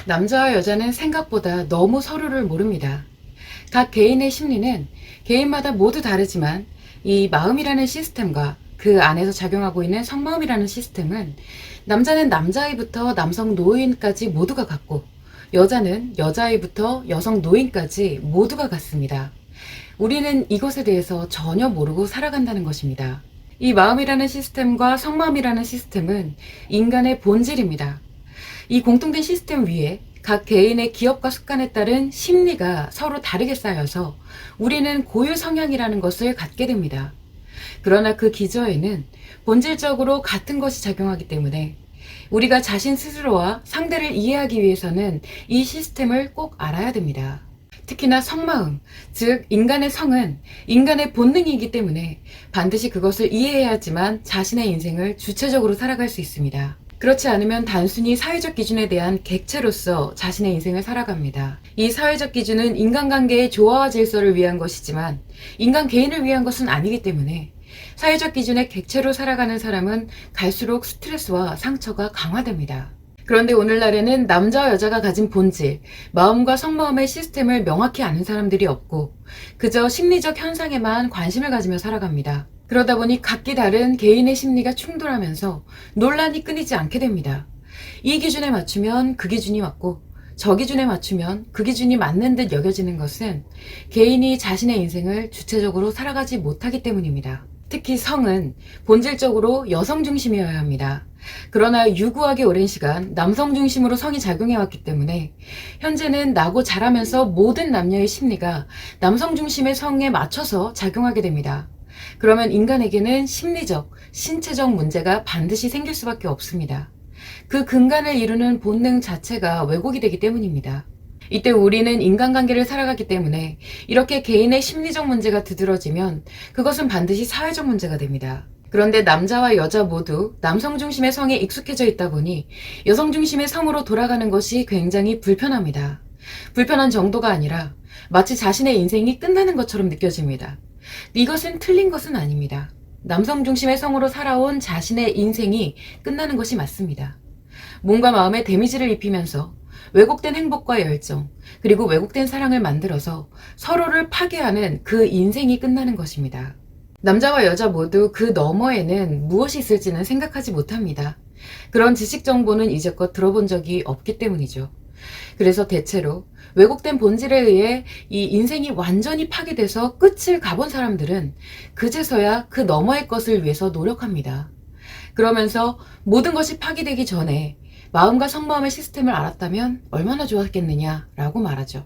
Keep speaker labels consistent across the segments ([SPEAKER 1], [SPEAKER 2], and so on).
[SPEAKER 1] 남자와 여자는 생각보다 너무 서로를 모릅니다. 각 개인의 심리는 개인마다 모두 다르지만 이 마음이라는 시스템과 그 안에서 작용하고 있는 성마음이라는 시스템은 남자는 남자아이부터 남성 노인까지 모두가 같고 여자는 여자아이부터 여성 노인까지 모두가 같습니다. 우리는 이것에 대해서 전혀 모르고 살아간다는 것입니다. 이 마음이라는 시스템과 성마음이라는 시스템은 인간의 본질입니다. 이 공통된 시스템 위에 각 개인의 기억과 습관에 따른 심리가 서로 다르게 쌓여서 우리는 고유 성향이라는 것을 갖게 됩니다. 그러나 그 기저에는 본질적으로 같은 것이 작용하기 때문에 우리가 자신 스스로와 상대를 이해하기 위해서는 이 시스템을 꼭 알아야 됩니다. 특히나 성마음, 즉 인간의 성은 인간의 본능이기 때문에 반드시 그것을 이해해야지만 자신의 인생을 주체적으로 살아갈 수 있습니다. 그렇지 않으면 단순히 사회적 기준에 대한 객체로서 자신의 인생을 살아갑니다. 이 사회적 기준은 인간관계의 조화와 질서를 위한 것이지만 인간 개인을 위한 것은 아니기 때문에 사회적 기준의 객체로 살아가는 사람은 갈수록 스트레스와 상처가 강화됩니다. 그런데 오늘날에는 남자와 여자가 가진 본질, 마음과 성마음의 시스템을 명확히 아는 사람들이 없고 그저 심리적 현상에만 관심을 가지며 살아갑니다. 그러다 보니 각기 다른 개인의 심리가 충돌하면서 논란이 끊이지 않게 됩니다. 이 기준에 맞추면 그 기준이 맞고 저 기준에 맞추면 그 기준이 맞는 듯 여겨지는 것은 개인이 자신의 인생을 주체적으로 살아가지 못하기 때문입니다. 특히 성은 본질적으로 여성 중심이어야 합니다. 그러나 유구하게 오랜 시간 남성 중심으로 성이 작용해왔기 때문에 현재는 나고 자라면서 모든 남녀의 심리가 남성 중심의 성에 맞춰서 작용하게 됩니다. 그러면 인간에게는 심리적, 신체적 문제가 반드시 생길 수밖에 없습니다. 그 근간을 이루는 본능 자체가 왜곡이 되기 때문입니다. 이때 우리는 인간관계를 살아가기 때문에 이렇게 개인의 심리적 문제가 두드러지면 그것은 반드시 사회적 문제가 됩니다. 그런데 남자와 여자 모두 남성 중심의 성에 익숙해져 있다 보니 여성 중심의 성으로 돌아가는 것이 굉장히 불편합니다. 불편한 정도가 아니라 마치 자신의 인생이 끝나는 것처럼 느껴집니다. 이것은 틀린 것은 아닙니다. 남성 중심의 성으로 살아온 자신의 인생이 끝나는 것이 맞습니다. 몸과 마음에 데미지를 입히면서 왜곡된 행복과 열정, 그리고 왜곡된 사랑을 만들어서 서로를 파괴하는 그 인생이 끝나는 것입니다. 남자와 여자 모두 그 너머에는 무엇이 있을지는 생각하지 못합니다. 그런 지식 정보는 이제껏 들어본 적이 없기 때문이죠. 그래서 대체로 왜곡된 본질에 의해 이 인생이 완전히 파괴돼서 끝을 가본 사람들은 그제서야 그 너머의 것을 위해서 노력합니다. 그러면서 모든 것이 파괴되기 전에 마음과 성마음의 시스템을 알았다면 얼마나 좋았겠느냐라고 말하죠.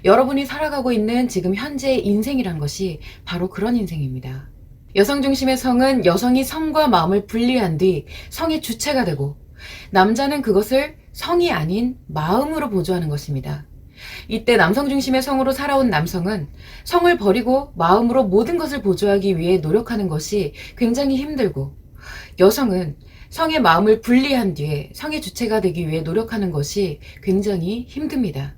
[SPEAKER 1] 여러분이 살아가고 있는 지금 현재의 인생이란 것이 바로 그런 인생입니다. 여성 중심의 성은 여성이 성과 마음을 분리한 뒤 성의 주체가 되고 남자는 그것을 성이 아닌 마음으로 보조하는 것입니다. 이때 남성 중심의 성으로 살아온 남성은 성을 버리고 마음으로 모든 것을 보조하기 위해 노력하는 것이 굉장히 힘들고 여성은 성의 마음을 분리한 뒤에 성의 주체가 되기 위해 노력하는 것이 굉장히 힘듭니다.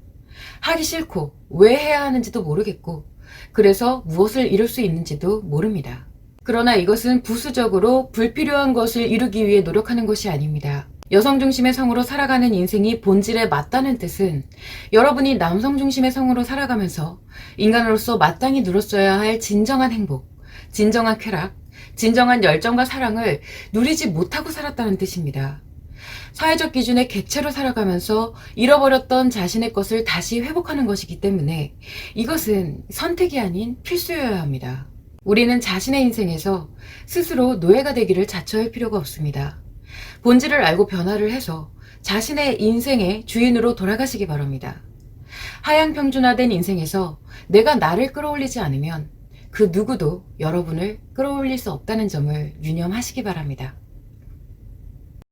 [SPEAKER 1] 하기 싫고 왜 해야 하는지도 모르겠고 그래서 무엇을 이룰 수 있는지도 모릅니다. 그러나 이것은 부수적으로 불필요한 것을 이루기 위해 노력하는 것이 아닙니다. 여성 중심의 성으로 살아가는 인생이 본질에 맞다는 뜻은 여러분이 남성 중심의 성으로 살아가면서 인간으로서 마땅히 누렸어야 할 진정한 행복, 진정한 쾌락, 진정한 열정과 사랑을 누리지 못하고 살았다는 뜻입니다. 사회적 기준의 객체로 살아가면서 잃어버렸던 자신의 것을 다시 회복하는 것이기 때문에 이것은 선택이 아닌 필수여야 합니다. 우리는 자신의 인생에서 스스로 노예가 되기를 자처할 필요가 없습니다. 본질을 알고 변화를 해서 자신의 인생의 주인으로 돌아가시기 바랍니다. 하향 평준화된 인생에서 내가 나를 끌어올리지 않으면 그 누구도 여러분을 끌어올릴 수 없다는 점을 유념하시기 바랍니다.